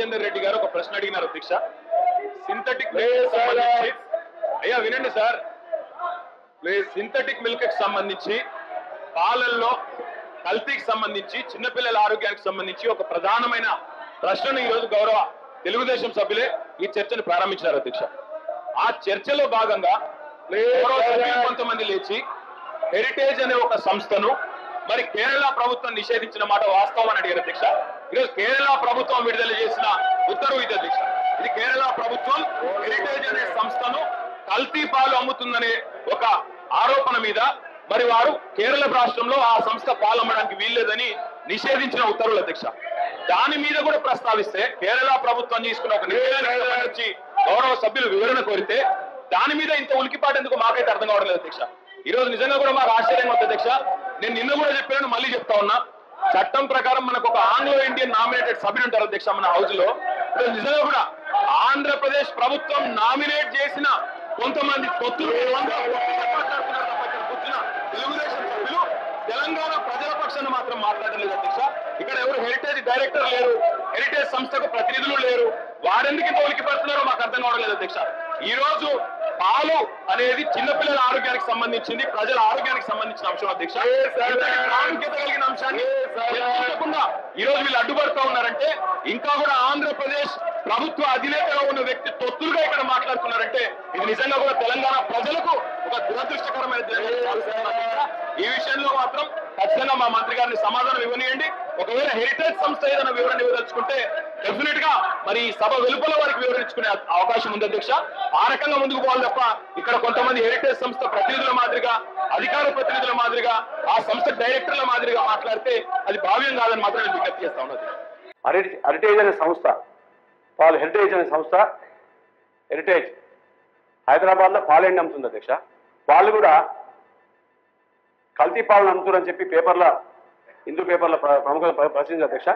రాజేందర్ రెడ్డి గారు ఒక ప్రశ్న అడిగినారు అధ్యక్ష. సింథటిక్ అయ్యా వినండి సార్, సింథటిక్ మిల్క్ కి సంబంధించి పాలల్లో కల్తీకి సంబంధించి చిన్నపిల్లల ఆరోగ్యానికి సంబంధించి ఒక ప్రధానమైన ప్రశ్నను ఈరోజు గౌరవ తెలుగుదేశం సభ్యులే ఈ చర్చను ప్రారంభించారు అధ్యక్ష. ఆ చర్చలో భాగంగా కొంతమంది లేచి హెరిటేజ్ అనే ఒక సంస్థను మరి కేరళ ప్రభుత్వం నిషేధించిన మాట వాస్తవం అని అడిగారు అధ్యక్ష. ఈరోజు కేరళ ప్రభుత్వం విడుదల చేసిన ఉత్తర్వు ఇది అధ్యక్ష. ఇది కేరళ ప్రభుత్వం హెరిటేజ్ అనే సంస్థను కల్తీ పాలు అమ్ముతుందనే ఒక ఆరోపణ మీద మరి వారు కేరళ రాష్ట్రంలో ఆ సంస్థ పాలు అమ్మడానికి వీల్లేదని నిషేధించిన ఉత్తర్వులు అధ్యక్ష. దాని మీద కూడా ప్రస్తావిస్తే కేరళ ప్రభుత్వం తీసుకున్న ఒక నిర్ణయానికి సంబంధించి గౌరవ సభ్యులు వివరణ కోరితే దాని మీద ఇంత ఉలికిపాటు ఎందుకు మాకైతే అర్థం కావట్లేదు అధ్యక్ష. ఈ రోజు నిజంగా కూడా మాకు ఆశ్చర్యంగా ఉంది అధ్యక్ష. నేను నిన్న కూడా చెప్పాను, మళ్ళీ చెప్తా ఉన్నా, చట్టం ప్రకారం మనకు ఒక ఆంగ్లో ఇండియన్ నామినేటెడ్ సభ్యులు ఉంటారు అధ్యక్ష మన హౌస్ లో. నిజంగా కూడా ఆంధ్రప్రదేశ్ ప్రభుత్వం నామినేట్ చేసిన కొంతమంది పొత్తులు తెలుగుదేశం సభ్యులు తెలంగాణ ప్రజల పక్షాన మాత్రం మాట్లాడలేదు అధ్యక్ష. ఇక్కడ ఎవరు హెరిటేజ్ డైరెక్టర్ లేరు, హెరిటేజ్ సంస్థకు ప్రతినిధులు లేరు. వారెందుకు తోలికి పడుతున్నారో మాకు అర్థం కావడం లేదు అధ్యక్ష. ఈ రోజు పాలు అనేది చిన్నపిల్లల ఆరోగ్యానికి సంబంధించింది, ప్రజల ఆరోగ్యానికి సంబంధించిన అంశం అధ్యక్ష. ప్రాముఖ్యత కలిగిన అంశాన్ని చర్చించకుండా ఈ రోజు వీళ్ళు అడ్డుపడుతూ ఉన్నారంటే, ఇంకా కూడా ఆంధ్రప్రదేశ్ ప్రభుత్వ అధినేతగా ఉన్న వ్యక్తి తొత్తులుగా ఇక్కడ మాట్లాడుతున్నారంటే ఇది నిజంగా కూడా తెలంగాణ ప్రజలకు ఒక దురదృష్టకరమైన. ఈ విషయంలో మాత్రం ఖచ్చితంగా మా మంత్రి గారిని సమాధానం ఇవ్వనియండి. ఒకవేళ హెరిటేజ్ సంస్థ ఏదైనా వివరణ ఇవ్వదలుచుకుంటే డెఫినెట్ గా మరి సభ వెలుపల వారికి వివరించుకునే అవకాశం ఉంది అధ్యక్ష. ఆ రకంగా ముందుకు పోవాలి తప్ప ఇక్కడ కొంతమంది హెరిటేజ్ సంస్థ ప్రతినిధుల మాదిరిగా, అధికార ప్రతినిధుల మాదిరిగా, ఆ సంస్థ డైరెక్టర్ల మాదిరిగా మాట్లాడితే అది భావ్యం కాదని మాత్రం నేను విజ్ఞప్తి చేస్తా ఉన్నది. హెరిటేజ్ అనే సంస్థ, పాలు హెరిటేజ్ అనే సంస్థ, హెరిటేజ్ హైదరాబాద్లో పాలెండి అమ్ముతుంది అధ్యక్ష. వాళ్ళు కూడా కల్తీ పాలను అమ్ముతున్నారని చెప్పి హిందూ పేపర్ల ప్రముఖ ప్రశ్నించారు అధ్యక్ష.